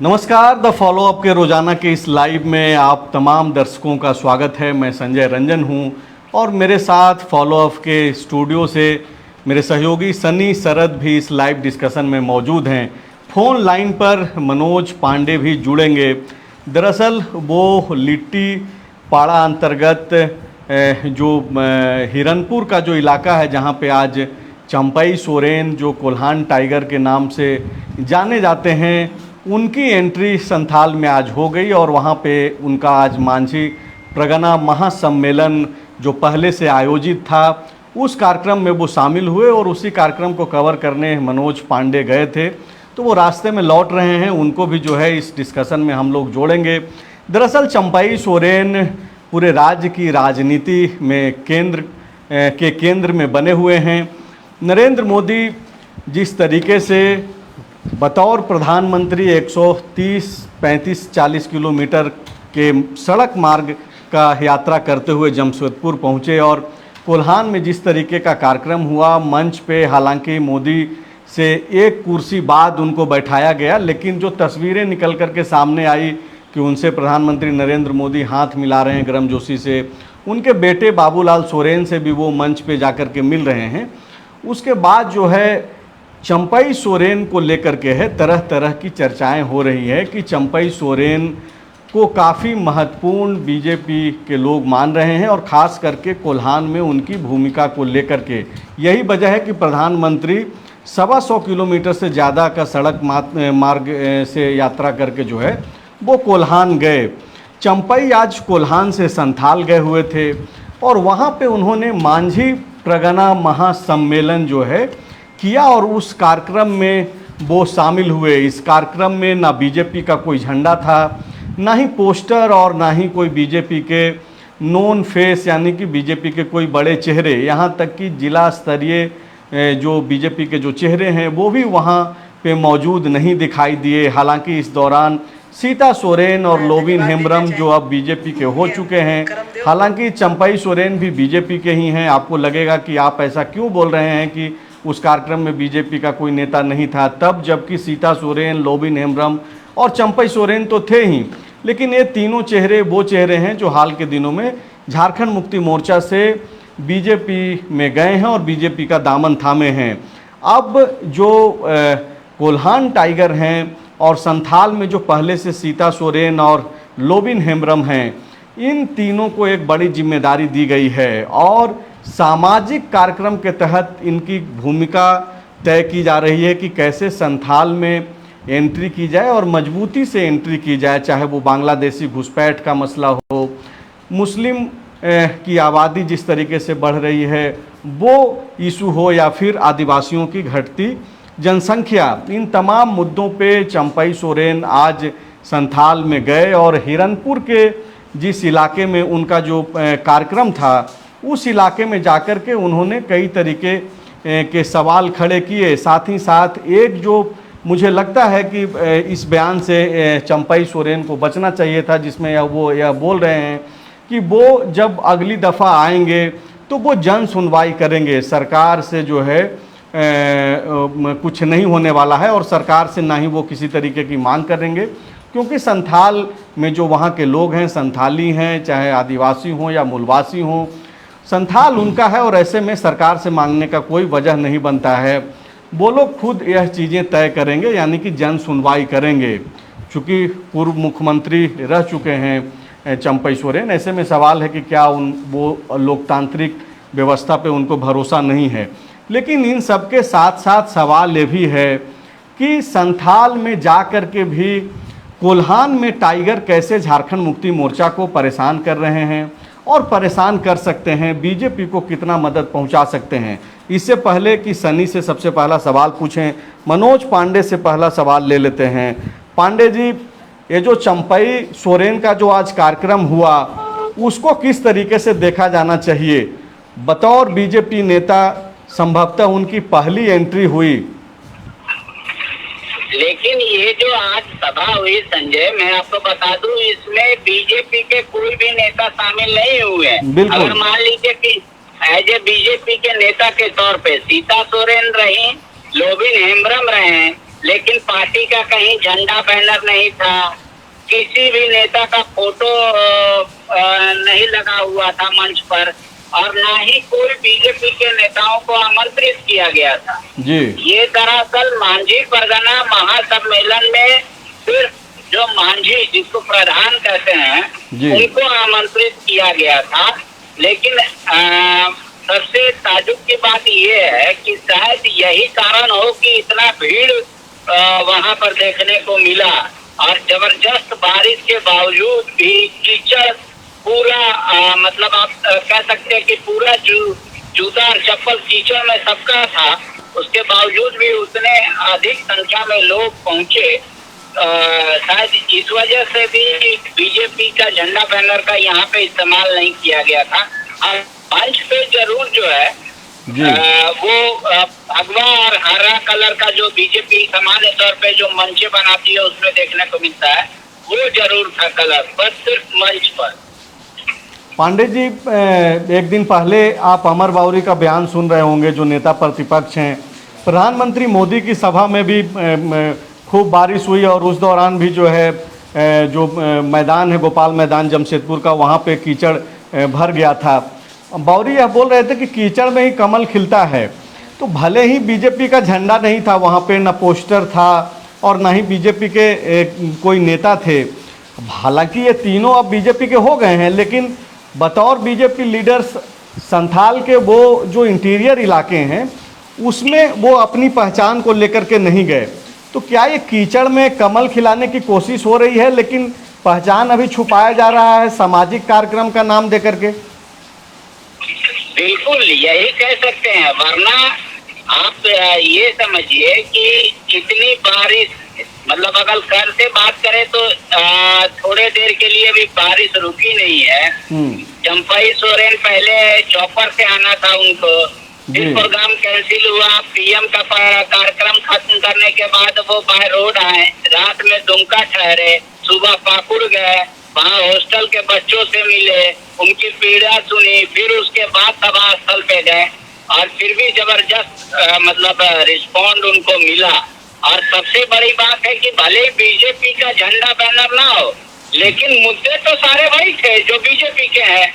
नमस्कार, the follow up के रोजाना के इस लाइव में आप तमाम दर्शकों का स्वागत है। मैं संजय रंजन हूं और मेरे साथ फॉलोअप के स्टूडियो से मेरे सहयोगी सनी शरद भी इस लाइव डिस्कशन में मौजूद हैं। फ़ोन लाइन पर मनोज पांडे भी जुड़ेंगे। दरअसल वो लिट्टी पाड़ा अंतर्गत जो हिरनपुर का जो इलाका है, जहां पे आज चंपई सोरेन जो कोल्हान टाइगर के नाम से जाने जाते हैं, उनकी एंट्री संथाल में आज हो गई और वहाँ पे उनका आज मांझी प्रगना महासम्मेलन जो पहले से आयोजित था, उस कार्यक्रम में वो शामिल हुए और उसी कार्यक्रम को कवर करने मनोज पांडे गए थे। तो वो रास्ते में लौट रहे हैं, उनको भी जो है इस डिस्कशन में हम लोग जोड़ेंगे। दरअसल चंपई सोरेन पूरे राज्य की राजनीति में केंद्र में बने हुए हैं। नरेंद्र मोदी जिस तरीके से बतौर प्रधानमंत्री 130, 35, 40 किलोमीटर के सड़क मार्ग का यात्रा करते हुए जमशेदपुर पहुँचे और कोल्हान में जिस तरीके का कार्यक्रम हुआ, मंच पे हालांकि मोदी से एक कुर्सी बाद उनको बैठाया गया, लेकिन जो तस्वीरें निकल कर के सामने आई कि उनसे प्रधानमंत्री नरेंद्र मोदी हाथ मिला रहे हैं गर्मजोशी से, उनके बेटे बाबूलाल सोरेन से भी वो मंच पे जाकर के मिल रहे हैं। उसके बाद जो है चंपई सोरेन को लेकर के है तरह तरह की चर्चाएं हो रही है कि चंपई सोरेन को काफ़ी महत्वपूर्ण बीजेपी के लोग मान रहे हैं और ख़ास करके कोल्हान में उनकी भूमिका को लेकर के। यही वजह है कि प्रधानमंत्री 125 किलोमीटर से ज़्यादा का सड़क मार्ग से यात्रा करके जो है वो कोल्हान गए। चंपई आज कोल्हान से संथाल गए हुए थे और वहाँ पे उन्होंने मांझी प्रगना महासम्मेलन जो है किया और उस कार्यक्रम में वो शामिल हुए। इस कार्यक्रम में ना बीजेपी का कोई झंडा था, ना ही पोस्टर और ना ही कोई बीजेपी के नोन फेस यानी कि बीजेपी के कोई बड़े चेहरे, यहाँ तक कि जिला स्तरीय जो बीजेपी के जो चेहरे हैं वो भी वहाँ पे मौजूद नहीं दिखाई दिए। हालांकि इस दौरान सीता सोरेन और लोबिन हेम्ब्रम जो अब बीजेपी के हो चुके हैं, हालांकि चंपई सोरेन भी बीजेपी के ही हैं। आपको लगेगा कि आप ऐसा क्यों बोल रहे हैं कि उस कार्यक्रम में बीजेपी का कोई नेता नहीं था, तब जबकि सीता सोरेन, लोबिन हेम्ब्रम और चंपई सोरेन तो थे ही, लेकिन ये तीनों चेहरे वो चेहरे हैं जो हाल के दिनों में झारखंड मुक्ति मोर्चा से बीजेपी में गए हैं और बीजेपी का दामन थामे हैं। अब जो कोल्हान टाइगर हैं और संथाल में जो पहले से सीता सोरेन और लोबिन हेम्ब्रम हैं, इन तीनों को एक बड़ी जिम्मेदारी दी गई है और सामाजिक कार्यक्रम के तहत इनकी भूमिका तय की जा रही है कि कैसे संथाल में एंट्री की जाए और मजबूती से एंट्री की जाए, चाहे वो बांग्लादेशी घुसपैठ का मसला हो, मुस्लिम की आबादी जिस तरीके से बढ़ रही है वो इशू हो, या फिर आदिवासियों की घटती जनसंख्या। इन तमाम मुद्दों पे चंपई सोरेन आज संथाल में गए और हिरनपुर के जिस इलाके में उनका जो कार्यक्रम था, उस इलाके में जाकर के उन्होंने कई तरीके के सवाल खड़े किए। साथ ही साथ एक जो मुझे लगता है कि इस बयान से चंपई सोरेन को बचना चाहिए था, जिसमें वो यह बोल रहे हैं कि वो जब अगली दफ़ा आएंगे तो वो जन सुनवाई करेंगे, सरकार से जो है कुछ नहीं होने वाला है और सरकार से ना ही वो किसी तरीके की मांग करेंगे, क्योंकि संथाल में जो वहाँ के लोग हैं, संथाली हैं, चाहे आदिवासी हों या मूलवासी हों, संथाल उनका है और ऐसे में सरकार से मांगने का कोई वजह नहीं बनता है। वो लोग खुद यह चीज़ें तय करेंगे, यानी कि जन सुनवाई करेंगे। चूँकि पूर्व मुख्यमंत्री रह चुके हैं चंपई सोरेन, ऐसे में सवाल है कि क्या वो लोकतांत्रिक व्यवस्था पे उनको भरोसा नहीं है। लेकिन इन सब के साथ साथ सवाल ये भी है कि संथाल में जा कर के भी कोल्हान में टाइगर कैसे झारखंड मुक्ति मोर्चा को परेशान कर रहे हैं और परेशान कर सकते हैं, बीजेपी को कितना मदद पहुंचा सकते हैं। इससे पहले कि सनी से सबसे पहला सवाल पूछें, मनोज पांडे से पहला सवाल ले लेते हैं। पांडे जी, ये जो चंपई सोरेन का जो आज कार्यक्रम हुआ, उसको किस तरीके से देखा जाना चाहिए? बतौर बीजेपी नेता संभवतः उनकी पहली एंट्री हुई, लेकिन ये जो आज सभा हुई संजय, मैं आपको बता दूं, इसमें बीजेपी के कोई भी नेता शामिल नहीं हुए। अगर मान लीजिए कि एज ए बीजेपी के नेता के तौर पे सीता सोरेन रही, लोबिन हेम्ब्रम रहे, लेकिन पार्टी का कहीं झंडा बैनर नहीं था, किसी भी नेता का फोटो नहीं लगा हुआ था मंच पर, और ना ही कोई बीजेपी के नेताओं को आमंत्रित किया गया था जी। ये दरअसल मांझी परगना महासम्मेलन में सिर्फ जो मांझी जिसको प्रधान कहते हैं उनको आमंत्रित किया गया था। लेकिन सबसे ताजुब की बात ये है कि शायद यही कारण हो कि इतना भीड़ वहां पर देखने को मिला, और जबरदस्त बारिश के बावजूद भी कीचड़ पूरा मतलब आप कह सकते हैं कि पूरा जूता और चप्पल कीचड़ में सबका था, उसके बावजूद भी उतने अधिक संख्या में लोग पहुंचे। शायद इस वजह से भी बीजेपी का झंडा बैनर का यहाँ पे इस्तेमाल नहीं किया गया था। मंच पे जरूर जो है वो भगवा और हरा कलर का जो बीजेपी सामान्य तौर पे जो मंचे बनाती है उसमें देखने को मिलता है, वो जरूर था कलर, बस सिर्फ मंच पर। पांडे जी, एक दिन पहले आप अमर बावरी का बयान सुन रहे होंगे, जो नेता प्रतिपक्ष हैं। प्रधानमंत्री मोदी की सभा में भी खूब बारिश हुई और उस दौरान भी जो है जो मैदान है गोपाल मैदान जमशेदपुर का, वहाँ पे कीचड़ भर गया था। बावरी यह बोल रहे थे कि कीचड़ में ही कमल खिलता है। तो भले ही बीजेपी का झंडा नहीं था वहाँ पे, न पोस्टर था और न ही बीजेपी के कोई नेता थे। हालांकि ये तीनों अब बीजेपी के हो गए हैं, लेकिन बतौर बीजेपी लीडर्स संथाल के वो जो इंटीरियर इलाके हैं उसमें वो अपनी पहचान को लेकर के नहीं गए। तो क्या ये कीचड़ में कमल खिलाने की कोशिश हो रही है, लेकिन पहचान अभी छुपाया जा रहा है सामाजिक कार्यक्रम का नाम देकर के? बिल्कुल यही कह सकते हैं, वरना आप ये समझिए कि इतनी बारिश, मतलब अगर कल से बात करें तो थोड़े देर के लिए भी बारिश रुकी नहीं है। चंपाई सोरेन पहले चौपर से आना था उनको, फिर प्रोग्राम कैंसिल हुआ, पीएम का कार्यक्रम खत्म करने के बाद वो बाय रोड आए, रात में दुमका ठहरे, सुबह पाकुड़ गए, वहाँ हॉस्टल के बच्चों से मिले, उनकी पीड़ा सुनी, फिर उसके बाद सभा स्थल पे गए, और फिर भी जबरदस्त मतलब रिस्पॉन्ड उनको मिला। और सबसे बड़ी बात है कि भले ही बीजेपी का झंडा बैनर ना हो, लेकिन मुद्दे तो सारे वही थे जो बीजेपी के हैं।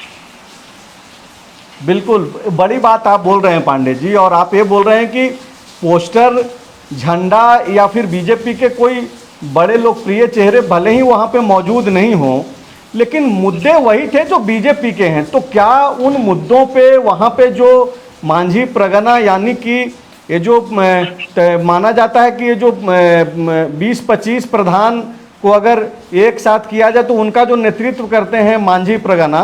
बिल्कुल बड़ी बात आप बोल रहे हैं पांडे जी, और आप ये बोल रहे हैं कि पोस्टर, झंडा या फिर बीजेपी के कोई बड़े लोकप्रिय चेहरे भले ही वहाँ पे मौजूद नहीं हों, लेकिन मुद्दे वही थे जो बीजेपी के हैं। तो क्या उन मुद्दों पे वहाँ पे जो मांझी परगना, यानी कि ये जो माना जाता है कि ये जो 20-25 प्रधान को अगर एक साथ किया जाए तो उनका जो नेतृत्व करते हैं मांझी परगना,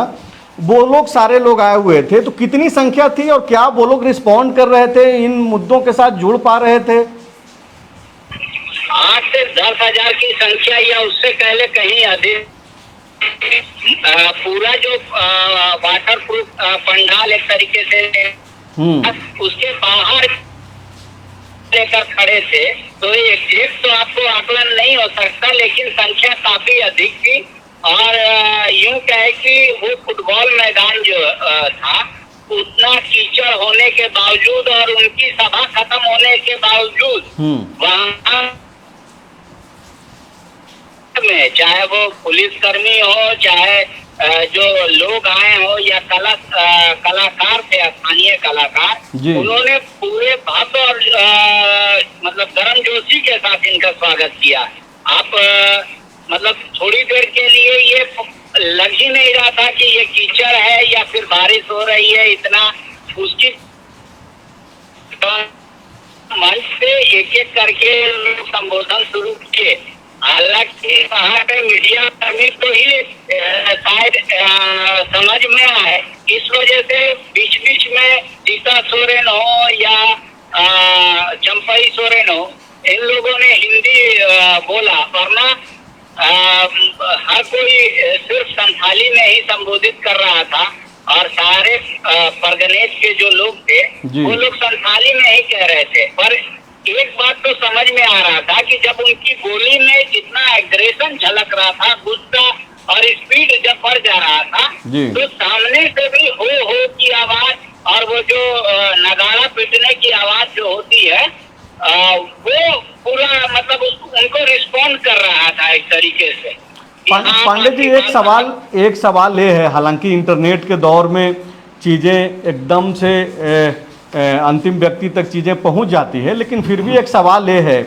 वो लोग सारे लोग आए हुए थे, तो कितनी संख्या थी और क्या वो लोग रिस्पॉन्ड कर रहे थे, इन मुद्दों के साथ जुड़ पा रहे थे? 8 से 10 हजार की संख्या या उससे पहले कहीं अधिक। पूरा जो वाटर प्रूफ पंडाल एक तरीके से उसके बाहर लेकर खड़े थे, तो एग्जैक्ट तो आपको आकलन नहीं हो सकता, लेकिन संख्या काफी अधिक थी। और यूं कहे कि वो फुटबॉल मैदान जो था, उतना कीचड़ होने के बावजूद और उनकी सभा खत्म होने के बावजूद वहाँ में चाहे वो पुलिसकर्मी हो, चाहे जो लोग आए हो या कलाकार थे, स्थानीय कलाकार, उन्होंने पूरे भव्य और मतलब गर्मजोशी के साथ इनका स्वागत किया। आप मतलब थोड़ी देर के लिए ये लग ही नहीं रहा था कि ये कीचड़ है या फिर बारिश हो रही है, इतना उसकी मंच से एक एक करके संबोधन शुरू किए। हालांकि वहाँ पे मीडिया कर्मी तो ही शायद समझ में आए, इस वजह से बीच बीच में सीता सोरेन हो या चंपाई सोरेन हो, इन लोगों ने हिंदी बोला, वरना हर कोई सिर्फ संथाली में ही संबोधित कर रहा था, और सारे परगनेश के जो लोग थे वो लोग संथाली में ही कह रहे थे। पर एक बात तो समझ में आ रहा था कि जब उनकी बोली में जितना एग्रेशन झलक रहा था, गुस्सा और स्पीड जब बढ़ जा रहा था, तो सामने से भी हो की आवाज और वो जो नगाड़ा पीटने की आवाज जो होती है, वो पूरा उनको रिस्पॉन्ड कर रहा था एक तरीके से। पांडे जी, एक सवाल ये है, हालांकि इंटरनेट के दौर में चीज़ें एकदम से अंतिम व्यक्ति तक चीज़ें पहुंच जाती है, लेकिन फिर भी एक सवाल ये है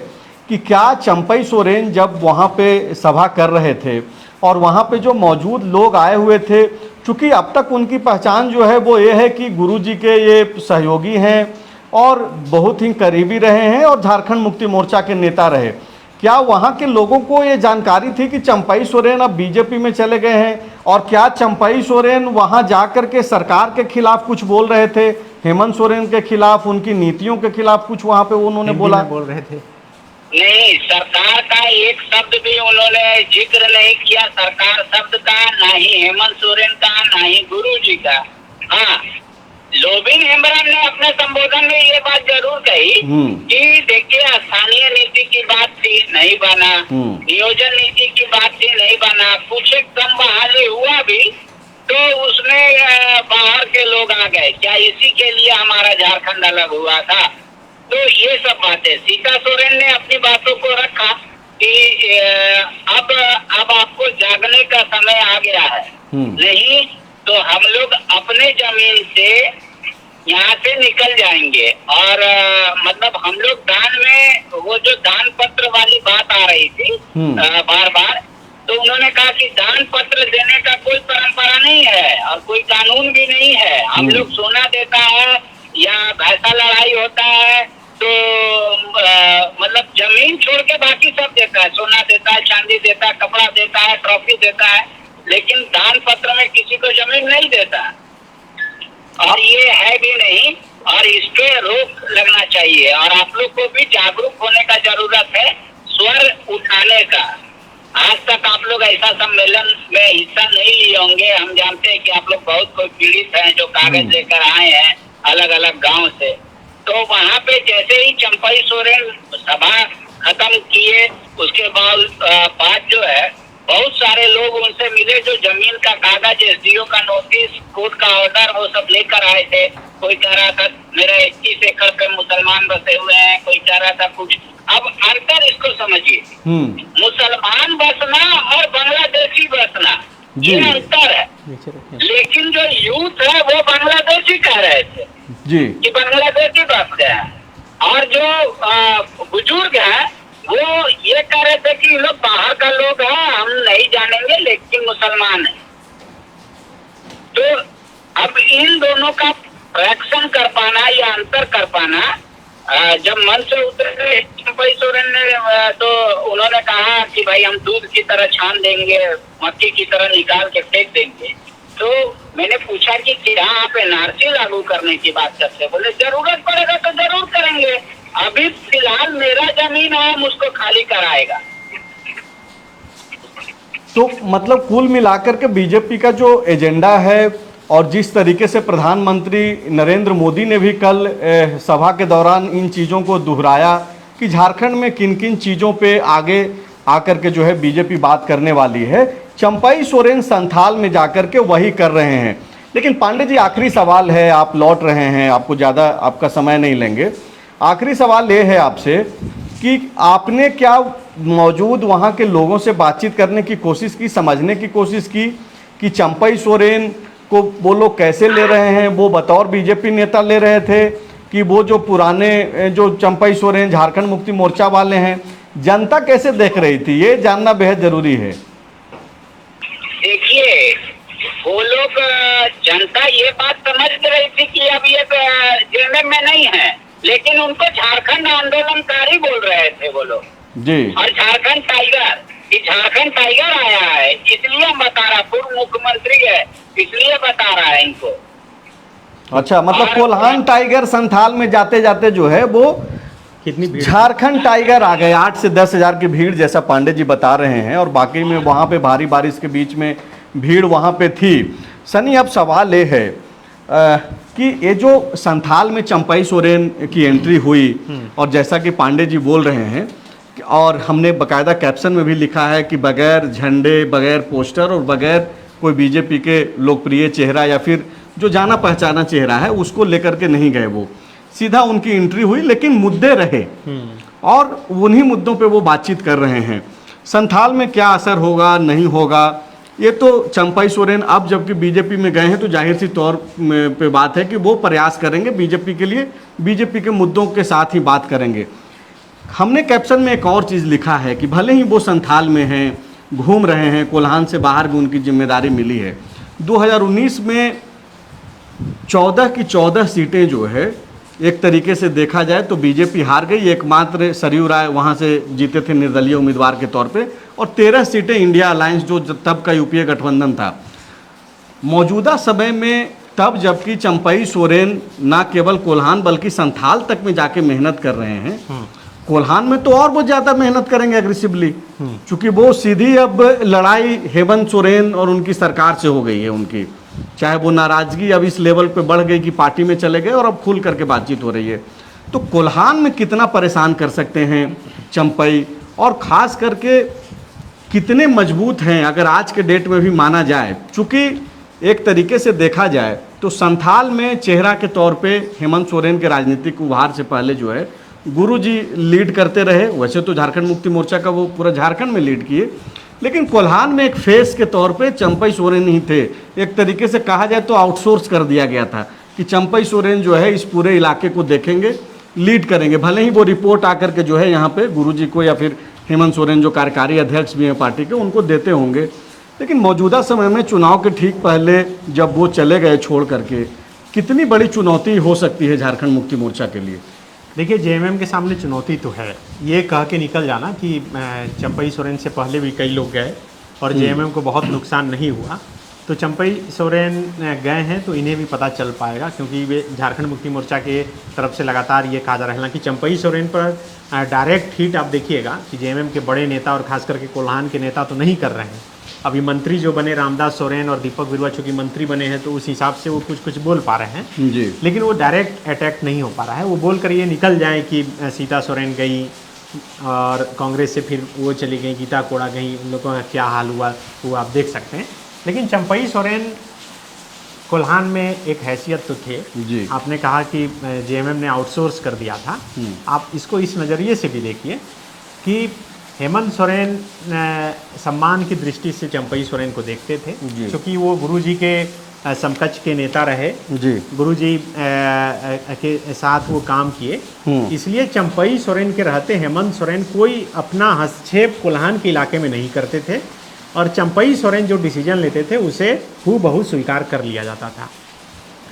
कि क्या चंपई सोरेन जब वहाँ पे सभा कर रहे थे और वहाँ पे जो मौजूद लोग आए हुए थे, चूँकि अब तक उनकी पहचान जो है वो ये है कि गुरुजी के ये सहयोगी हैं और बहुत ही करीबी रहे हैं और झारखंड मुक्ति मोर्चा के नेता रहे, क्या वहाँ के लोगों को ये जानकारी थी कि चंपई सोरेन अब बीजेपी में चले गए हैं? और क्या चंपई सोरेन वहाँ जाकर के सरकार के खिलाफ कुछ बोल रहे थे, हेमंत सोरेन के खिलाफ, उनकी नीतियों के खिलाफ कुछ वहाँ पे उन्होंने बोल रहे थे? नहीं, सरकार का एक शब्द भी उन्होंने जिक्र नहीं किया, सरकार शब्द का, ना ही हेमंत सोरेन का, ना ही गुरुजी का। हाँ, लोबिन हेम्ब्रम ने अपने संबोधन में ये बात जरूर कही कि देखिए, स्थानीय नीति की बात थी, नहीं बना, नियोजन नीति की बात थी, नहीं बना, कुछ एक कम बहाली हुआ भी तो उसमें बाहर के लोग आ गए, क्या इसी के लिए हमारा झारखंड अलग हुआ था? तो ये सब बातें सीता सोरेन ने अपनी बातों को रखा कि अब आपको जागने का समय आ गया है, नहीं तो हम लोग अपने जमीन से यहाँ से निकल जाएंगे। और मतलब हम लोग दान में, वो जो दान पत्र वाली बात आ रही थी बार बार, तो उन्होंने कहा कि दान पत्र देने का कोई परंपरा नहीं है और कोई कानून भी नहीं है। हम लोग सोना देता है या भैंसा लड़ाई होता है तो मतलब जमीन छोड़ के बाकी सब देता है, सोना देता है, चांदी देता है, कपड़ा देता है, ट्रॉफी देता है, लेकिन दान पत्र में किसी को जमीन नहीं देता और ये है भी नहीं। और इस पे रोक लगना चाहिए और आप लोग को भी जागरूक होने का जरूरत है, स्वर उठाने का। आज तक आप लोग ऐसा सम्मेलन में हिस्सा नहीं लिए होंगे, हम जानते हैं कि आप लोग बहुत कोई पीड़ित हैं जो कागज लेकर आए हैं अलग अलग गांव से। तो वहाँ पे जैसे ही चंपई सोरेन सभा खत्म किए, उसके बाद जो है बहुत सारे लोग उनसे मिले जो जमीन का कागज, एसडीओ का नोटिस, कोर्ट का ऑर्डर, वो सब लेकर आए थे। कोई कह रहा था मेरा 21 एकड़ पे मुसलमान बसे हुए हैं, कोई कह रहा था कुछ। अब अंतर इसको समझिए, मुसलमान बसना और बांग्लादेशी बसना ये अंतर है। लेकिन जो यूथ है वो बांग्लादेशी कह रहे थे जी कि बांग्लादेशी बस गए हैं, और जो बुजुर्ग हैं वो ये कह रहे थे कि लोग बाहर का लोग हैं, हम नहीं जानेंगे लेकिन मुसलमान है। तो अब इन दोनों का फ्रैक्शन कर पाना या अंतर कर पाना, जब मन से उतरे चंपई सोरेन ने तो उन्होंने कहा कि भाई हम दूध की तरह छान देंगे, मक्खी की तरह निकाल के फेंक देंगे। तो मैंने पूछा कि क्या आप एनआरसी लागू करने की बात करते? बोले जरूरत पड़ेगा तो जरूर करेंगे, अभी फिलहाल मेरा जमीन है, हम उसको खाली कराएगा। तो मतलब कुल मिलाकर के बीजेपी का जो एजेंडा है और जिस तरीके से प्रधानमंत्री नरेंद्र मोदी ने भी कल सभा के दौरान इन चीज़ों को दोहराया कि झारखंड में किन किन चीज़ों पे आगे आकर के जो है बीजेपी बात करने वाली है, चंपई सोरेन संथाल में जाकर के वही कर रहे हैं। लेकिन पांडे जी, आखिरी सवाल है, आप लौट रहे हैं, आपको ज़्यादा आपका समय नहीं लेंगे। आखिरी सवाल ये है आपसे कि आपने क्या मौजूद वहाँ के लोगों से बातचीत करने की कोशिश की, समझने की कोशिश की कि चंपई सोरेन को वो लोग कैसे ले रहे हैं? वो बतौर बीजेपी नेता ले रहे थे कि वो जो पुराने जो चंपई सोरेन झारखंड मुक्ति मोर्चा वाले हैं, जनता कैसे देख रही थी? ये जानना बेहद जरूरी है। देखिए, वो लोग, जनता ये बात समझ रही थी कि अब ये जेएमएम में नहीं है, लेकिन उनको झारखंड आंदोलनकारी बोल रहे थे वो लोग जी। और झारखंड टाइगर, झारखंड टाइगर आया है इसलिए बता रहा, पूर्व मुख्यमंत्री है इसलिए बता रहा है इनको। अच्छा, मतलब कोल्हान टाइगर संथाल में जाते जाते जो है वो कितनी भीड़, झारखंड टाइगर आ गए। 8 से 10 हज़ार की भीड़ जैसा पांडे जी बता रहे हैं, और बाकी में वहाँ पे भारी बारिश के बीच में भीड़ वहाँ पे थी। सनी, अब सवाल ये है कि ये जो संथाल में चंपई सोरेन की एंट्री हुई, और जैसा कि पांडे जी बोल रहे हैं, और हमने बकायदा कैप्शन में भी लिखा है कि बगैर झंडे, बगैर पोस्टर और बगैर कोई बीजेपी के लोकप्रिय चेहरा या फिर जो जाना पहचाना चेहरा है उसको लेकर के नहीं गए, वो सीधा उनकी एंट्री हुई। लेकिन मुद्दे रहे, और उन्हीं मुद्दों पे वो बातचीत कर रहे हैं। संथाल में क्या असर होगा नहीं होगा ये तो चंपाई सोरेन अब जबकि बीजेपी में गए हैं तो जाहिर सी तौर पे बात है कि वो प्रयास करेंगे बीजेपी के लिए, बीजेपी के मुद्दों के साथ ही बात करेंगे। हमने कैप्शन में एक और चीज़ लिखा है कि भले ही वो संथाल में हैं, घूम रहे हैं, कोल्हान से बाहर भी उनकी जिम्मेदारी मिली है। 2019 में 14 की 14 सीटें जो है एक तरीके से देखा जाए तो बीजेपी हार गई, एकमात्र सरयू राय वहाँ से जीते थे निर्दलीय उम्मीदवार के तौर पे, और 13 सीटें इंडिया अलायंस जो तब का यूपीए गठबंधन था। मौजूदा समय में तब जबकि चंपई सोरेन ना केवल कोल्हान बल्कि संथाल तक में जाके मेहनत कर रहे हैं, कोल्हान में तो और वो ज़्यादा मेहनत करेंगे एग्रेसिवली, क्योंकि वो सीधी अब लड़ाई हेमंत सोरेन और उनकी सरकार से हो गई है उनकी, चाहे वो नाराज़गी अब इस लेवल पे बढ़ गई कि पार्टी में चले गए और अब खुल करके बातचीत हो रही है। तो कोल्हान में कितना परेशान कर सकते हैं चंपई, और ख़ास करके कितने मजबूत हैं अगर आज के डेट में भी माना जाए। चूँकि एक तरीके से देखा जाए तो संथाल में चेहरा के तौर पे हेमंत सोरेन के राजनीतिक उभार से पहले जो है गुरुजी लीड करते रहे। वैसे तो झारखंड मुक्ति मोर्चा का वो पूरा झारखंड में लीड किए, लेकिन कोल्हान में एक फेस के तौर पे चंपई सोरेन ही थे। एक तरीके से कहा जाए तो आउटसोर्स कर दिया गया था कि चंपई सोरेन जो है इस पूरे इलाके को देखेंगे, लीड करेंगे। भले ही वो रिपोर्ट आकर के जो है यहाँ पे गुरुजी को या फिर हेमंत सोरेन जो कार्यकारी अध्यक्ष भी हैं पार्टी के उनको देते होंगे, लेकिन मौजूदा समय में चुनाव के ठीक पहले जब वो चले गए छोड़ करके, कितनी बड़ी चुनौती हो सकती है झारखंड मुक्ति मोर्चा के लिए? देखिए, जेएमएम के सामने चुनौती तो है, ये कह के निकल जाना कि चंपई सोरेन से पहले भी कई लोग गए और जेएमएम को बहुत नुकसान नहीं हुआ, तो चंपई सोरेन गए हैं तो इन्हें भी पता चल पाएगा, क्योंकि वे झारखंड मुक्ति मोर्चा के तरफ से लगातार ये कहा जा रहा है कि चंपई सोरेन पर डायरेक्ट हिट आप देखिएगा कि जेएमएम के बड़े नेता और खास करके कोल्हान के नेता तो नहीं कर रहे हैं। अभी मंत्री जो बने रामदास सोरेन और दीपक बिरुआ चूँकि मंत्री बने हैं तो उस हिसाब से वो कुछ बोल पा रहे हैं जी, लेकिन वो डायरेक्ट अटैक नहीं हो पा रहा है। वो बोल कर ये निकल जाए कि सीता सोरेन गई और कांग्रेस से फिर वो चली गई, गीता कोड़ा गई, उन लोगों का क्या हाल हुआ वो आप देख सकते हैं। लेकिन चंपई सोरेन कोल्हान में एक हैसियत तो थे जी। आपने कहा कि जेएमएम ने आउटसोर्स कर दिया था, आप इसको इस नज़रिए से भी देखिए कि हेमंत सोरेन सम्मान की दृष्टि से चंपई सोरेन को देखते थे, क्योंकि वो गुरुजी के समकक्ष के नेता रहे जी, गुरुजी के साथ वो काम किए, इसलिए चंपई सोरेन के रहते हेमंत सोरेन कोई अपना हस्तक्षेप कोल्हान के इलाके में नहीं करते थे और चंपई सोरेन जो डिसीजन लेते थे उसे हूबहू स्वीकार कर लिया जाता था।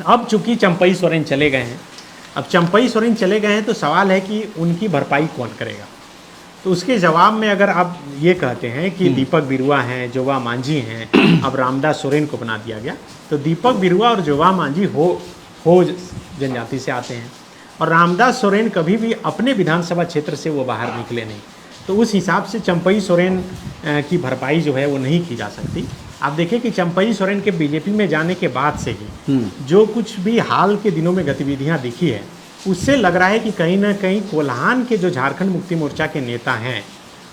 अब चूंकि चंपई सोरेन चले गए हैं, अब चंपई सोरेन चले गए हैं तो सवाल है कि उनकी भरपाई कौन करेगा। तो उसके जवाब में अगर आप ये कहते हैं कि दीपक बिरुआ हैं, जोवा मांझी हैं, अब रामदास सोरेन को बना दिया गया, तो दीपक बिरुआ और जोवा मांझी हो जनजाति से आते हैं और रामदास सोरेन कभी भी अपने विधानसभा क्षेत्र से वो बाहर निकले नहीं, तो उस हिसाब से चंपई सोरेन की भरपाई जो है वो नहीं की जा सकती। आप देखिए कि चंपई सोरेन के बीजेपी में जाने के बाद से ही जो कुछ भी हाल के दिनों में गतिविधियां दिखी है उससे लग रहा है कि कहीं ना कहीं कोल्हान के जो झारखंड मुक्ति मोर्चा के नेता हैं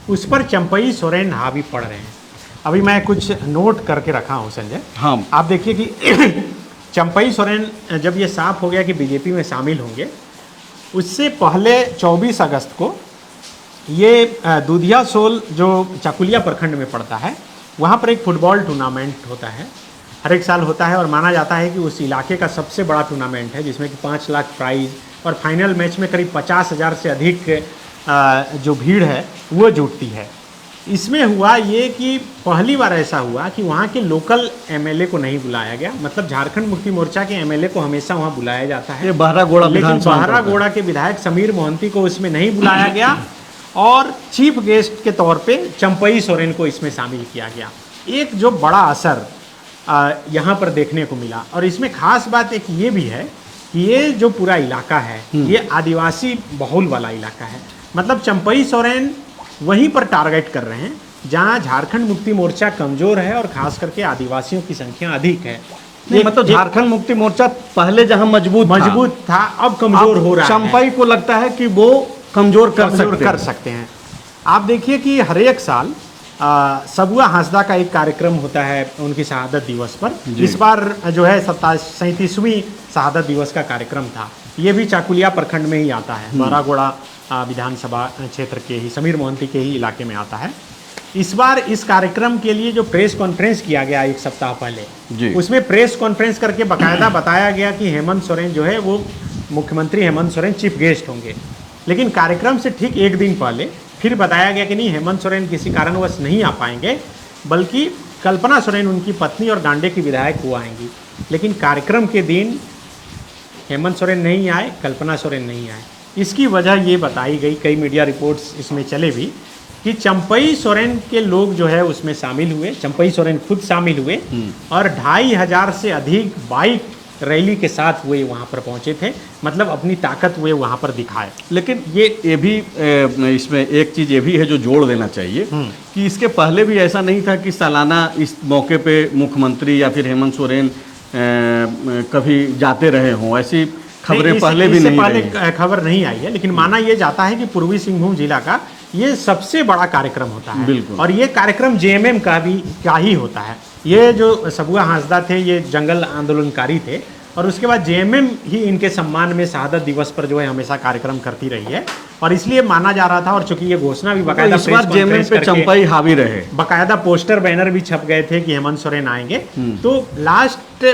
उस पर चंपई सोरेन हावी पड़ रहे हैं। अभी मैं कुछ नोट करके रखा हूं संजय, हाँ आप देखिए कि चंपई सोरेन जब ये साफ हो गया कि बीजेपी में शामिल होंगे, उससे पहले 24 अगस्त को ये दूधिया सोल जो चाकुलिया प्रखंड में पड़ता है वहाँ पर एक फुटबॉल टूर्नामेंट होता है, हर एक साल होता है और माना जाता है कि उस इलाके का सबसे बड़ा टूर्नामेंट है, जिसमें कि 5 लाख प्राइज़ और फाइनल मैच में करीब 50,000 से अधिक जो भीड़ है वो जुटती है। इसमें हुआ ये कि पहली बार ऐसा हुआ कि वहाँ के लोकल एमएलए को नहीं बुलाया गया, मतलब झारखंड मुक्ति मोर्चा के एमएलए को हमेशा वहाँ बुलाया जाता है, ये बहरागोड़ा लेकिन बहरागोड़ा के विधायक समीर मोहंती को उसमें नहीं बुलाया गया और चीफ गेस्ट के तौर पे चंपई सोरेन को इसमें शामिल किया गया। एक जो बड़ा असर यहाँ पर देखने को मिला, और इसमें खास बात एक ये भी है कि ये जो पूरा इलाका है ये आदिवासी बहुल वाला इलाका है, मतलब चंपई सोरेन वहीं पर टारगेट कर रहे हैं जहाँ झारखंड मुक्ति मोर्चा कमज़ोर है और ख़ास करके आदिवासियों की संख्या अधिक है। नहीं, मतलब झारखंड मुक्ति मोर्चा पहले जहाँ मजबूत था अब कमज़ोर हो रहा है। चंपई को लगता है कि वो कमज़ोर कर सकते हैं। आप देखिए कि हर एक साल सबुआ हांसदा का एक कार्यक्रम होता है उनकी शहादत दिवस पर। जी। इस बार जो है 37वीं शहादत दिवस का कार्यक्रम था। ये भी चाकुलिया प्रखंड में ही आता है, बरागोड़ा विधानसभा क्षेत्र के ही, समीर मोहंती के ही इलाके में आता है। इस बार इस कार्यक्रम के लिए जो प्रेस कॉन्फ्रेंस किया गया एक सप्ताह पहले, उसमें प्रेस कॉन्फ्रेंस करके बाकायदा बताया गया कि हेमंत सोरेन जो है वो मुख्यमंत्री हेमंत सोरेन चीफ गेस्ट होंगे। लेकिन कार्यक्रम से ठीक एक दिन पहले फिर बताया गया कि नहीं, हेमंत सोरेन किसी कारणवश नहीं आ पाएंगे, बल्कि कल्पना सोरेन उनकी पत्नी और गांडे की विधायक वो आएंगी। लेकिन कार्यक्रम के दिन हेमंत सोरेन नहीं आए, कल्पना सोरेन नहीं आए। इसकी वजह ये बताई गई, कई मीडिया रिपोर्ट्स इसमें चले भी, कि चंपई सोरेन के लोग जो है उसमें शामिल हुए, चंपई सोरेन खुद शामिल हुए और 2500 से अधिक बाइक रैली के साथ वे वहाँ पर पहुँचे थे। मतलब अपनी ताकत वे वहाँ पर दिखाए। लेकिन ये भी इसमें एक चीज़ ये भी है जो जोड़ देना चाहिए कि इसके पहले भी ऐसा नहीं था कि सालाना इस मौके पे मुख्यमंत्री या फिर हेमंत सोरेन कभी जाते रहे हों। ऐसी खबरें पहले भी नहीं रही। पहले खबर नहीं आई है, लेकिन माना यह जाता है कि पूर्वी सिंहभूम जिला का ये सबसे बड़ा कार्यक्रम होता है। बिल्कुल। और ये कार्यक्रम जेएमएम का ही होता है। ये जो सबुआ हांसदा थे ये जंगल आंदोलनकारी थे और उसके बाद जेएमएम ही इनके सम्मान में शहादत दिवस पर जो है हमेशा कार्यक्रम करती रही है और इसलिए माना जा रहा था। और चूंकि ये घोषणा भी बाकायदा इस बार जेएमएम पे चंपई हावी रहे, बाकायदा पोस्टर बैनर भी छप गए थे कि हेमंत सोरेन आएंगे। तो लास्ट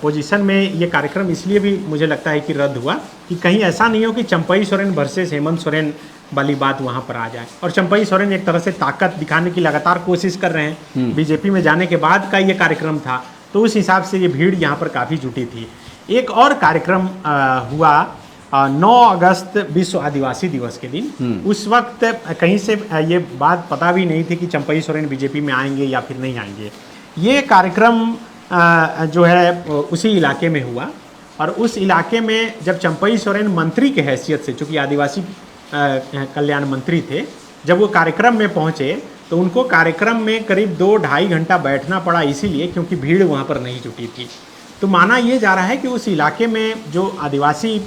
पोजीशन में ये कार्यक्रम इसलिए भी मुझे लगता है कि रद्द हुआ कि कहीं ऐसा नहीं हो कि चंपई सोरेन वर्सेस हेमंत सोरेन वाली बात वहां पर आ जाए। और चंपई सोरेन एक तरह से ताकत दिखाने की लगातार कोशिश कर रहे हैं। बीजेपी में जाने के बाद का ये कार्यक्रम था, तो उस हिसाब से ये भीड़ यहाँ पर काफ़ी जुटी थी। एक और कार्यक्रम हुआ 9 अगस्त विश्व आदिवासी दिवस के दिन। उस वक्त कहीं से ये बात पता भी नहीं थी कि चंपई सोरेन बीजेपी में आएंगे या फिर नहीं आएंगे। ये कार्यक्रम जो है उसी इलाके में हुआ और उस इलाके में जब चंपई सोरेन मंत्री के हैसियत से, चूँकि आदिवासी कल्याण मंत्री थे, जब वो कार्यक्रम में पहुँचे तो उनको कार्यक्रम में करीब 2-2.5 घंटा बैठना पड़ा, इसीलिए क्योंकि भीड़ वहाँ पर नहीं जुटी थी। तो माना ये जा रहा है कि उस इलाके में जो आदिवासी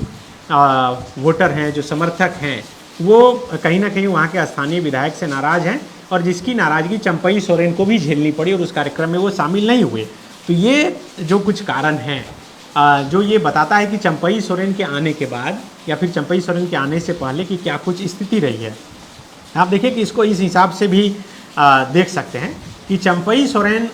वोटर हैं, जो समर्थक हैं, वो कहीं ना कहीं वहाँ के स्थानीय विधायक से नाराज़ हैं और जिसकी नाराज़गी चंपई सोरेन को भी झेलनी पड़ी और उस कार्यक्रम में वो शामिल नहीं हुए। तो ये जो कुछ कारण हैं जो ये बताता है कि चंपई सोरेन के आने के बाद या फिर चंपई सोरेन के आने से पहले की क्या कुछ स्थिति रही है। आप देखिए कि इसको इस हिसाब से भी देख सकते हैं कि चंपई सोरेन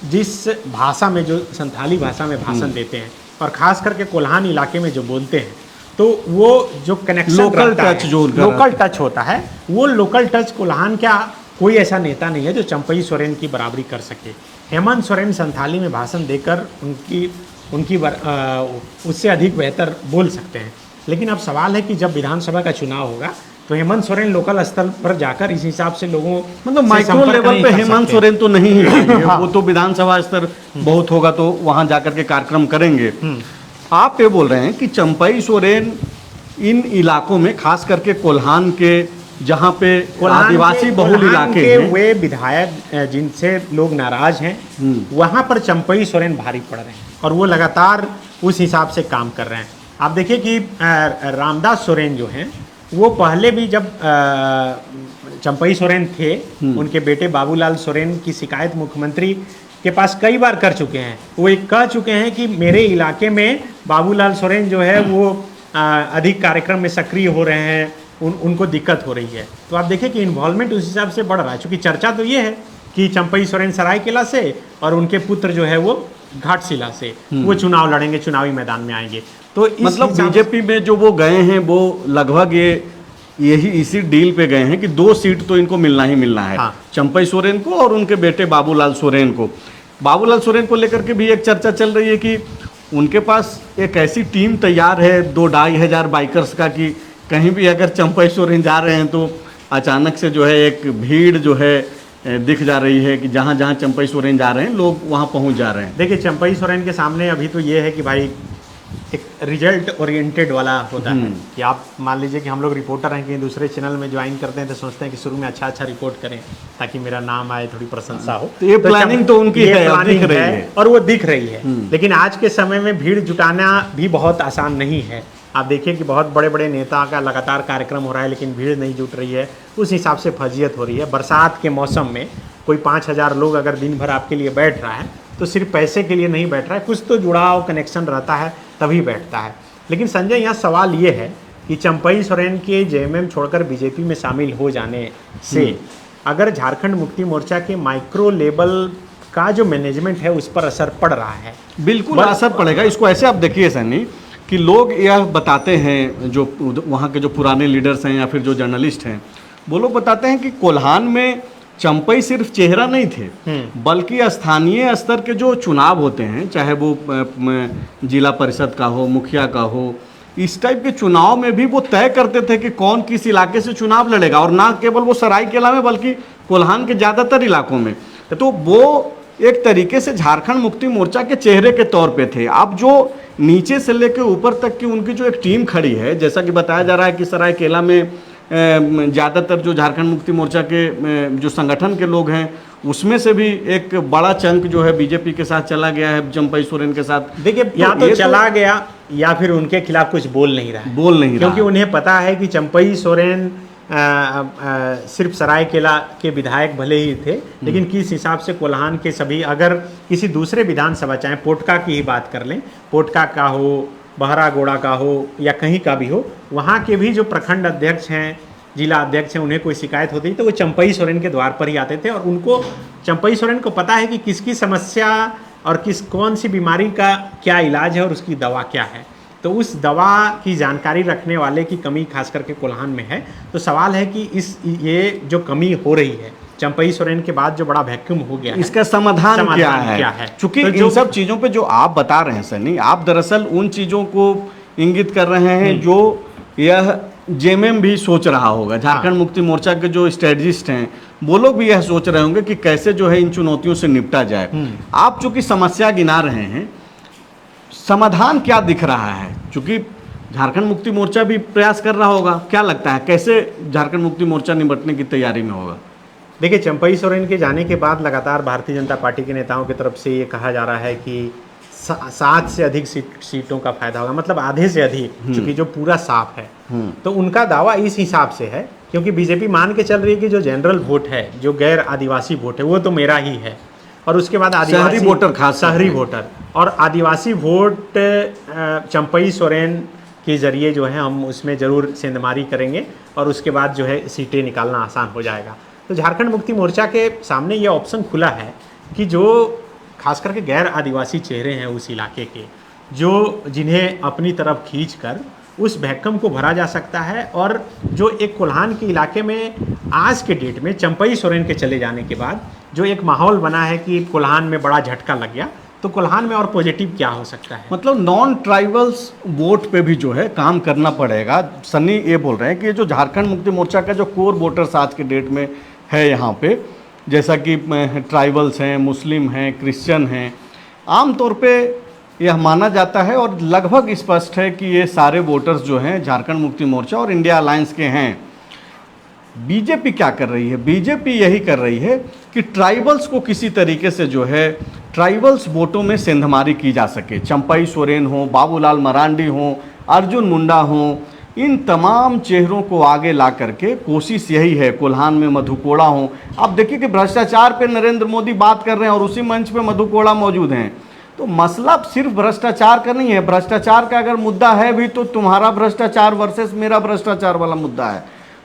जिस भाषा में, जो संथाली भाषा में भाषण देते हैं और ख़ास करके कोल्हान इलाके में जो बोलते हैं, तो वो जो कनेक्शन लोकल टच जो लोकल टच होता है, वो लोकल टच कोल्हान का कोई ऐसा नेता नहीं है जो चंपई सोरेन की बराबरी कर सके। हेमंत सोरेन संथाली में भाषण देकर उनकी उससे अधिक बेहतर बोल सकते हैं। लेकिन अब सवाल है कि जब विधानसभा का चुनाव होगा तो हेमंत सोरेन लोकल स्तर पर जाकर इस हिसाब से लोगों मतलब माइक्रो लेवल पे हेमंत सोरेन तो नहीं ही आएंगे। वो तो विधानसभा स्तर बहुत होगा तो वहां जाकर के कार्यक्रम करेंगे। आप ये बोल रहे हैं कि चंपई सोरेन इन इलाकों में, खास करके कोल्हान के जहाँ पे आदिवासी बहुल इलाके हैं, वे विधायक जिनसे लोग नाराज हैं, वहाँ पर चंपई सोरेन भारी पड़ रहे हैं और वो लगातार उस हिसाब से काम कर रहे हैं। आप देखिए कि रामदास सोरेन जो हैं, वो पहले भी जब चंपई सोरेन थे, उनके बेटे बाबूलाल सोरेन की शिकायत मुख्यमंत्री के पास कई बार कर चुके हैं। वो एक कह चुके हैं कि मेरे इलाके में बाबूलाल सोरेन जो है वो अधिक कार्यक्रम में सक्रिय हो रहे हैं, उनको दिक्कत हो रही है। तो आप देखिए कि इन्वॉल्वमेंट उस हिसाब से बढ़ रहा है। चूँकि चर्चा तो ये है कि चंपई सोरेन सरायकेला से और उनके पुत्र जो है वो घाटशिला से वो चुनाव लड़ेंगे, चुनावी मैदान में आएंगे। तो मतलब बीजेपी में जो वो गए हैं वो लगभग यही इसी डील पे गए हैं कि 2 सीट तो इनको मिलना ही मिलना है। हाँ। चंपई सोरेन को और उनके बेटे बाबूलाल सोरेन को। बाबूलाल सोरेन को लेकर के भी एक चर्चा चल रही है कि उनके पास एक ऐसी टीम तैयार है 2-2.5 हज़ार बाइकर्स का कि कहीं भी अगर चंपई सोरेन जा रहे हैं तो अचानक से जो है एक भीड़ जो है दिख जा रही है कि जहाँ जहाँ चंपई सोरेन जा रहे हैं लोग वहाँ पहुँच जा रहे हैं। देखिए चंपई सोरेन के सामने अभी तो ये है कि भाई एक रिजल्ट ओरिएंटेड वाला होता है कि आप मान लीजिए कि हम लोग रिपोर्टर हैं कि दूसरे चैनल में ज्वाइन करते हैं तो सोचते हैं कि शुरू में अच्छा रिपोर्ट करें ताकि मेरा नाम आए, थोड़ी प्रशंसा हो। तो ये प्लानिंग तो उनकी है, प्लानिंग है और वो दिख रही है। लेकिन आज के समय में भीड़ जुटाना भी बहुत आसान नहीं है। आप देखिए कि बहुत बड़े बड़े नेता का लगातार कार्यक्रम हो रहा है लेकिन भीड़ नहीं जुट रही है, उस हिसाब से फजीयत हो रही है। बरसात के मौसम में कोई 5,000 लोग अगर दिन भर आपके लिए बैठ रहा है तो सिर्फ पैसे के लिए नहीं बैठ रहा है, कुछ तो जुड़ाव कनेक्शन रहता है तभी बैठता है। लेकिन संजय, यहाँ सवाल ये है कि चंपई सोरेन के जेएमएम छोड़कर बीजेपी में शामिल हो जाने से अगर झारखंड मुक्ति मोर्चा के माइक्रो लेवल का जो मैनेजमेंट है उस पर असर पड़ रहा है। बिल्कुल असर पड़ेगा। इसको ऐसे आप देखिए सनी कि लोग यह बताते हैं, जो वहाँ के जो पुराने लीडर्स हैं या फिर जो जर्नलिस्ट हैं, वो लोग बताते हैं कि कोल्हान में चंपई सिर्फ चेहरा नहीं थे, बल्कि स्थानीय स्तर के जो चुनाव होते हैं, चाहे वो जिला परिषद का हो, मुखिया का हो, इस टाइप के चुनाव में भी वो तय करते थे कि कौन किस इलाके से चुनाव लड़ेगा। और ना केवल वो सरायकेला में बल्कि कोल्हान के ज़्यादातर इलाकों में। तो वो एक तरीके से झारखंड मुक्ति मोर्चा के चेहरे के तौर पे थे। अब जो नीचे से लेकर ऊपर तक की उनकी जो एक टीम खड़ी है, जैसा कि बताया जा रहा है कि सरायकेला में ज़्यादातर जो झारखंड मुक्ति मोर्चा के जो संगठन के लोग हैं उसमें से भी एक बड़ा चंक जो है बीजेपी के साथ चला गया है, चंपई सोरेन के साथ। देखिए, या तो चला गया या फिर उनके खिलाफ कुछ बोल नहीं रहा है, क्योंकि उन्हें पता है कि चंपई सोरेन सिर्फ सरायकेला के विधायक भले ही थे, लेकिन किस हिसाब से कोल्हान के सभी, अगर किसी दूसरे विधानसभा, चाहे पोटका की ही बात कर लें, पोटका का हो, बहरागोड़ा का हो या कहीं का भी हो, वहाँ के भी जो प्रखंड अध्यक्ष हैं, जिला अध्यक्ष हैं, उन्हें कोई शिकायत होती तो वो चंपई सोरेन के द्वार पर ही आते थे। और उनको, चंपई सोरेन को पता है कि किसकी समस्या और कौन सी बीमारी का क्या इलाज है और उसकी दवा क्या है। तो उस दवा की जानकारी रखने वाले की कमी खास करके कोल्हान में है। तो सवाल है कि ये जो कमी हो रही है चंपई सोरेन के बाद, जो बड़ा वैक्यूम हो गया है, इसका समाधान क्या है? चूंकि तो इन सब चीज़ों पे जो आप बता रहे हैं सनी, आप दरअसल उन चीज़ों को इंगित कर रहे हैं जो यह जेएमएम भी सोच रहा होगा। झारखंड मुक्ति मोर्चा के जो स्ट्रेटजिस्ट हैं वो लोग भी यह सोच रहे होंगे कि कैसे जो है इन चुनौतियों से निपटा जाए। आप चूंकि समस्या गिना रहे हैं, समाधान क्या दिख रहा है? चूंकि झारखंड मुक्ति मोर्चा भी प्रयास कर रहा होगा, क्या लगता है कैसे झारखंड मुक्ति मोर्चा निपटने की तैयारी में होगा? देखिए, चंपई सोरेन के जाने के बाद लगातार भारतीय जनता पार्टी के नेताओं की तरफ से ये कहा जा रहा है कि 7 से अधिक सीटों का फायदा होगा, मतलब आधे से अधिक, क्योंकि जो पूरा साफ है। तो उनका दावा इस हिसाब से है क्योंकि बीजेपी मान के चल रही है कि जो जनरल वोट है, जो गैर आदिवासी वोट है, वो तो मेरा ही है। और उसके बाद आदिवासी वोटर, खास शहरी वोटर और आदिवासी वोट चंपई सोरेन के जरिए जो है हम उसमें ज़रूर सेंधमारी करेंगे और उसके बाद जो है सीटें निकालना आसान हो जाएगा। तो झारखंड मुक्ति मोर्चा के सामने ये ऑप्शन खुला है कि जो खास करके गैर आदिवासी चेहरे हैं उस इलाके के, जो जिन्हें अपनी तरफ खींचकर उस वैक्यूम को भरा जा सकता है। और जो एक कोल्हान के इलाके में आज के डेट में चंपई सोरेन के चले जाने के बाद जो एक माहौल बना है कि कोल्हान में बड़ा झटका लग गया, तो कोल्हान में और पॉजिटिव क्या हो सकता है? मतलब नॉन ट्राइबल्स वोट पे भी जो है काम करना पड़ेगा। सन्नी ये बोल रहे हैं कि जो झारखंड मुक्ति मोर्चा का जो कोर वोटर्स आज के डेट में है यहाँ पे, जैसा कि ट्राइबल्स हैं, मुस्लिम हैं, क्रिश्चियन हैं, आमतौर पे यह माना जाता है और लगभग स्पष्ट है कि ये सारे वोटर्स जो हैं झारखंड मुक्ति मोर्चा और इंडिया अलायंस के हैं। बीजेपी क्या कर रही है? बीजेपी यही कर रही है कि ट्राइबल्स को किसी तरीके से जो है ट्राइबल्स वोटों में सेंधमारी की जा सके। चंपई सोरेन हो, बाबूलाल मरांडी हो, अर्जुन मुंडा हो, इन तमाम चेहरों को आगे ला करके कोशिश यही है। कोल्हान में मधु कोड़ा हो, आप देखिए कि भ्रष्टाचार पे नरेंद्र मोदी बात कर रहे हैं और उसी मंच पे मधु कोड़ा मौजूद हैं। तो मसला सिर्फ भ्रष्टाचार का नहीं है। भ्रष्टाचार का अगर मुद्दा है भी तो तुम्हारा भ्रष्टाचार वर्सेस मेरा भ्रष्टाचार वाला मुद्दा है।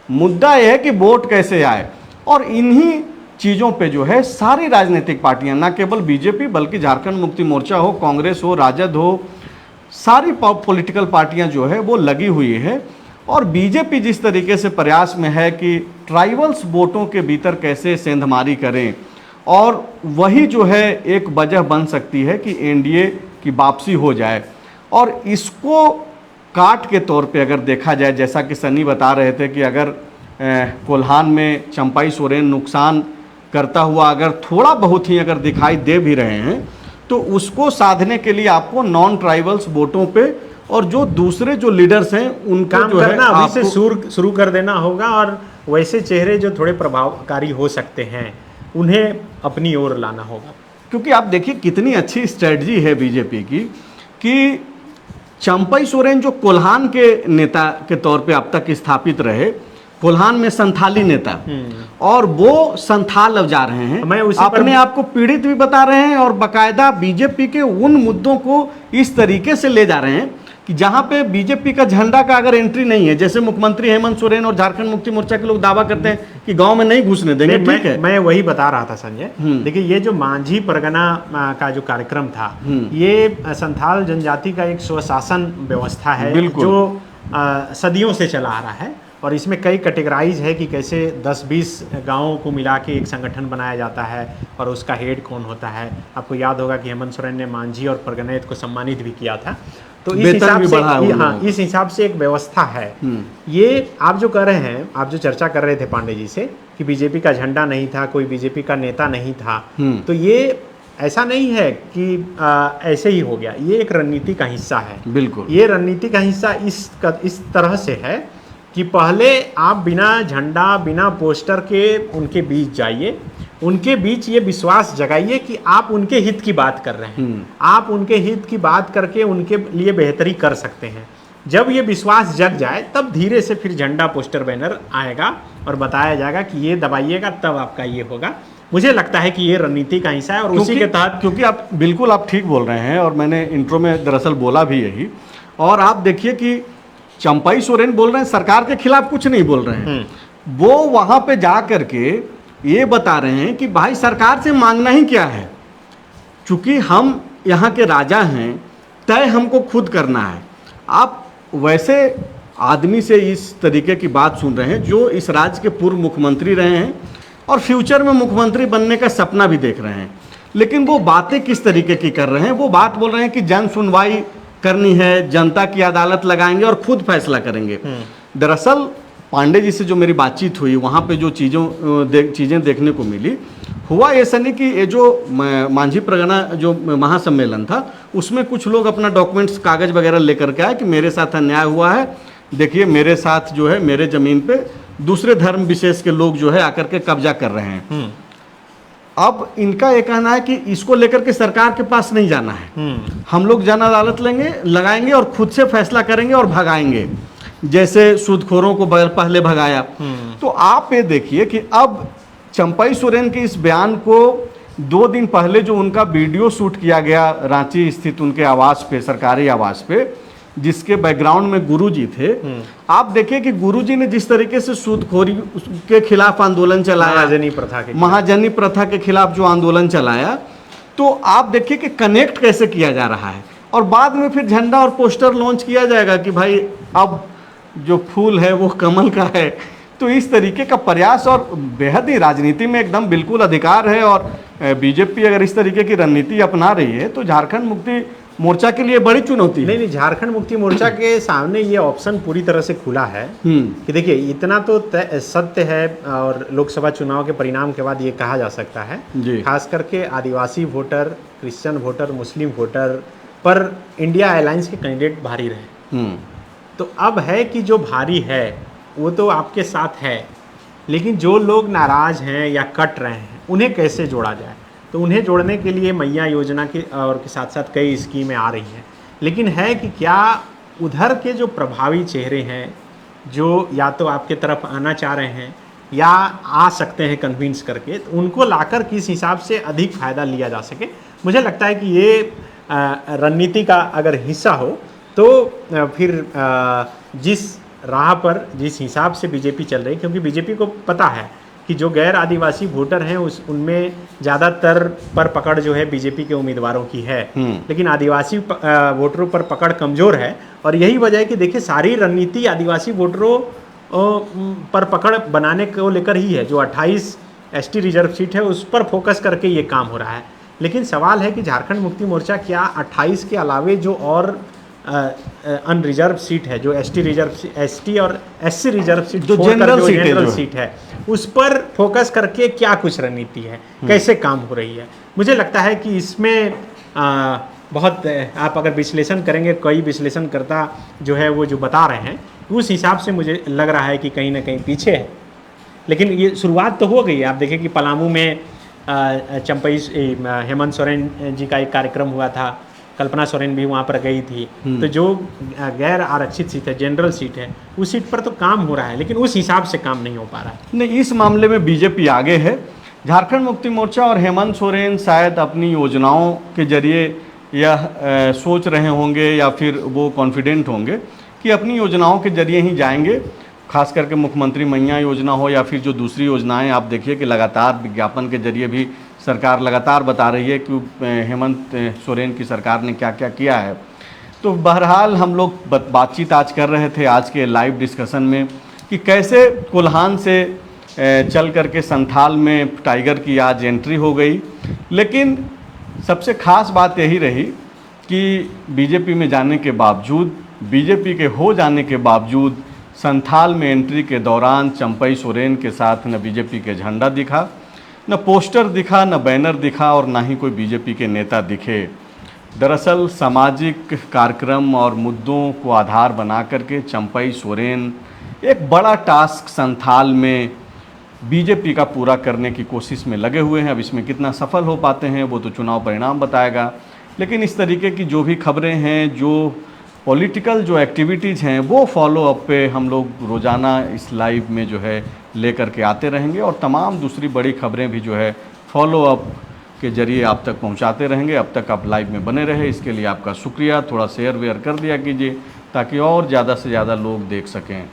मुद्दा यह है कि वोट कैसे आए, और इन्हीं चीज़ों पे जो है सारी राजनीतिक पार्टियां, ना केवल बीजेपी बल्कि झारखंड मुक्ति मोर्चा हो, कांग्रेस हो, राजद हो, सारी पॉलिटिकल पार्टियां जो है वो लगी हुई है। और बीजेपी जिस तरीके से प्रयास में है कि ट्राइबल्स वोटों के भीतर कैसे सेंधमारी करें, और वही जो है एक वजह बन सकती है कि एनडीए की वापसी हो जाए। और इसको काट के तौर पे अगर देखा जाए, जैसा कि सनी बता रहे थे कि अगर कोल्हान में चंपई सोरेन नुकसान करता हुआ अगर थोड़ा बहुत ही अगर दिखाई दे भी रहे हैं, तो उसको साधने के लिए आपको नॉन ट्राइबल्स वोटों पे और जो दूसरे जो लीडर्स हैं उनका जो है अभी से शुरू कर देना होगा। और वैसे चेहरे जो थोड़े प्रभावकारी हो सकते हैं उन्हें अपनी ओर लाना होगा। क्योंकि आप देखिए कितनी अच्छी स्ट्रेटजी है बीजेपी की कि चंपई सोरेन जो कोल्हान के नेता के तौर पे अब तक स्थापित रहे, कोल्हान में संथाली नेता, और वो संथाल अब जा रहे हैं, मैं उसी अपने आप को पीड़ित भी बता रहे हैं और बकायदा बीजेपी के उन मुद्दों को इस तरीके से ले जा रहे हैं कि जहां पे बीजेपी का झंडा का अगर एंट्री नहीं है, जैसे मुख्यमंत्री हेमंत सोरेन और झारखंड मुक्ति मोर्चा के लोग दावा करते हैं कि गांव में नहीं घुसने देंगे, ठीक है। मैं वही बता रहा था संजय, देखिए ये जो मांझी परगना का जो कार्यक्रम था, ये संथाल जनजाति का एक स्वशासन व्यवस्था है जो सदियों से चला आ रहा है, और इसमें कई कैटेगराइज है कि कैसे 10-20 गांवों को मिला के एक संगठन बनाया जाता है और उसका हेड कौन होता है। आपको याद होगा कि हेमंत सोरेन ने मांझी और परगनेत को सम्मानित भी किया था। तो इस हिसाब से इस हिसाब से एक व्यवस्था है। ये आप जो कर रहे हैं, आप जो चर्चा कर रहे थे पांडे जी से कि बीजेपी का झंडा नहीं था, कोई बीजेपी का नेता नहीं था, तो ये ऐसा नहीं है कि ऐसे ही हो गया, ये एक रणनीति का हिस्सा है। बिल्कुल, ये रणनीति का हिस्सा इस तरह से है कि पहले आप बिना झंडा बिना पोस्टर के उनके बीच जाइए, उनके बीच ये विश्वास जगाइए कि आप उनके हित की बात कर रहे हैं, आप उनके हित की बात करके उनके लिए बेहतरी कर सकते हैं। जब ये विश्वास जग जाए तब धीरे से फिर झंडा पोस्टर बैनर आएगा और बताया जाएगा कि ये दबाइएगा तब आपका ये होगा। मुझे लगता है कि ये रणनीति का हिस्सा है और उसी के तहत, क्योंकि आप बिल्कुल आप ठीक बोल रहे हैं और मैंने इंट्रो में दरअसल बोला भी यही। और आप देखिए कि चंपई सोरेन बोल रहे हैं सरकार के खिलाफ कुछ नहीं बोल रहे हैं, वो वहां पे जा करके ये बता रहे हैं कि भाई सरकार से मांगना ही क्या है, चूंकि हम यहाँ के राजा हैं, तय हमको खुद करना है। आप वैसे आदमी से इस तरीके की बात सुन रहे हैं जो इस राज्य के पूर्व मुख्यमंत्री रहे हैं और फ्यूचर में मुख्यमंत्री बनने का सपना भी देख रहे हैं, लेकिन वो बातें किस तरीके की कर रहे हैं। वो बात बोल रहे हैं कि जन सुनवाई करनी है, जनता की अदालत लगाएंगे और खुद फैसला करेंगे। दरअसल पांडे जी से जो मेरी बातचीत हुई, वहाँ पे जो चीज़ें देखने को मिली, हुआ ऐसा नहीं कि ये जो मांझी परगना जो महासम्मेलन था उसमें कुछ लोग अपना डॉक्यूमेंट्स कागज़ वगैरह लेकर के आए कि मेरे साथ अन्याय हुआ है, देखिए मेरे साथ जो है मेरे ज़मीन पे दूसरे धर्म विशेष के लोग जो है आकर के कब्जा कर रहे हैं। अब इनका ये कहना है कि इसको लेकर के सरकार के पास नहीं जाना है, हम लोग जन अदालत लगाएंगे और खुद से फैसला करेंगे और भगाएंगे, जैसे सूदखोरों को पहले भगाया। तो आप ये देखिए कि अब चंपई सोरेन के इस बयान को 2 दिन पहले जो उनका वीडियो शूट किया गया रांची स्थित उनके आवास पे, सरकारी आवास पे, जिसके बैकग्राउंड में गुरुजी थे, आप देखिए कि गुरुजी ने जिस तरीके से सूदखोरी के खिलाफ आंदोलन चलाया, महाजनी प्रथा के खिलाफ जो आंदोलन चलाया, तो आप देखिए कि कनेक्ट कैसे किया जा रहा है। और बाद में फिर झंडा और पोस्टर लॉन्च किया जाएगा कि भाई अब जो फूल है वो कमल का है। तो इस तरीके का प्रयास, और बेहद ही राजनीति में एकदम बिल्कुल अधिकार है, और बीजेपी अगर इस तरीके की रणनीति अपना रही है तो झारखंड मुक्ति मोर्चा के लिए बड़ी चुनौती है। नहीं, झारखंड मुक्ति मोर्चा के सामने ये ऑप्शन पूरी तरह से खुला है कि देखिए इतना तो सत्य है, और लोकसभा चुनाव के परिणाम के बाद ये कहा जा सकता है, खास करके आदिवासी वोटर, क्रिश्चियन वोटर, मुस्लिम वोटर पर इंडिया अलायंस के कैंडिडेट भारी रहे। तो अब है कि जो भारी है वो तो आपके साथ है, लेकिन जो लोग नाराज हैं या कट रहे हैं उन्हें कैसे जोड़ा जाए। तो उन्हें जोड़ने के लिए मैया योजना के और के साथ साथ कई स्कीमें आ रही हैं, लेकिन है कि क्या उधर के जो प्रभावी चेहरे हैं जो या तो आपके तरफ आना चाह रहे हैं या आ सकते हैं कन्विंस करके, तो उनको लाकर किस हिसाब से अधिक फ़ायदा लिया जा सके। मुझे लगता है कि ये रणनीति का अगर हिस्सा हो तो फिर जिस राह पर जिस हिसाब से बीजेपी चल रही, क्योंकि बीजेपी को पता है कि जो गैर आदिवासी वोटर हैं उनमें ज़्यादातर पर पकड़ जो है बीजेपी के उम्मीदवारों की है, लेकिन आदिवासी वोटरों पर पकड़ कमज़ोर है। और यही वजह है कि देखिए सारी रणनीति आदिवासी वोटरों पर पकड़ बनाने को लेकर ही है। जो 28 एसटी रिजर्व सीट है उस पर फोकस करके ये काम हो रहा है। लेकिन सवाल है कि झारखंड मुक्ति मोर्चा क्या 28 के अलावे जो और अनरिजर्व सीट है, जो एसटी और एससी रिजर्व सीट जो जनरल सीट है, उस पर फोकस करके क्या कुछ रणनीति है, कैसे काम हो रही है। मुझे लगता है कि इसमें बहुत आप अगर विश्लेषण करेंगे, कई विश्लेषणकर्ता जो है वो जो बता रहे हैं उस हिसाब से मुझे लग रहा है कि कहीं ना कहीं पीछे है। लेकिन ये शुरुआत तो हो गई है। आप देखिए कि पलामू में चंपई हेमंत सोरेन जी का एक कार्यक्रम हुआ था, कल्पना सोरेन भी वहाँ पर गई थी। तो जो गैर आरक्षित सीट है, जनरल सीट है, उस सीट पर तो काम हो रहा है, लेकिन उस हिसाब से काम नहीं हो पा रहा है। नहीं, इस मामले में बीजेपी आगे है। झारखंड मुक्ति मोर्चा और हेमंत सोरेन शायद अपनी योजनाओं के जरिए यह सोच रहे होंगे या फिर वो कॉन्फिडेंट होंगे कि अपनी योजनाओं के जरिए ही जाएंगे। खास करके मुख्यमंत्री मैया योजना हो या फिर जो दूसरी योजनाएं, आप देखिए कि लगातार विज्ञापन के जरिए भी सरकार लगातार बता रही है कि हेमंत सोरेन की सरकार ने क्या क्या किया है। तो बहरहाल हम लोग बातचीत आज कर रहे थे आज के लाइव डिस्कशन में कि कैसे कोल्हान से चल करके संथाल में टाइगर की आज एंट्री हो गई। लेकिन सबसे खास बात यही रही कि बीजेपी में जाने के बावजूद, बीजेपी के हो जाने के बावजूद संथाल में एंट्री के दौरान चंपई सोरेन के साथ न बीजेपी के झंडा दिखा, न पोस्टर दिखा, न बैनर दिखा और ना ही कोई बीजेपी के नेता दिखे। दरअसल सामाजिक कार्यक्रम और मुद्दों को आधार बना करके चंपई सोरेन एक बड़ा टास्क संथाल में बीजेपी का पूरा करने की कोशिश में लगे हुए हैं। अब इसमें कितना सफल हो पाते हैं वो तो चुनाव परिणाम बताएगा। लेकिन इस तरीके की जो भी खबरें हैं, जो पॉलिटिकल जो एक्टिविटीज़ हैं, वो फॉलो अप पे हम लोग रोज़ाना इस लाइव में जो है लेकर के आते रहेंगे और तमाम दूसरी बड़ी खबरें भी जो है फॉलो अप के जरिए आप तक पहुंचाते रहेंगे। अब तक आप लाइव में बने रहे, इसके लिए आपका शुक्रिया। थोड़ा शेयर वेयर कर दिया कीजिए ताकि और ज़्यादा से ज़्यादा लोग देख सकें।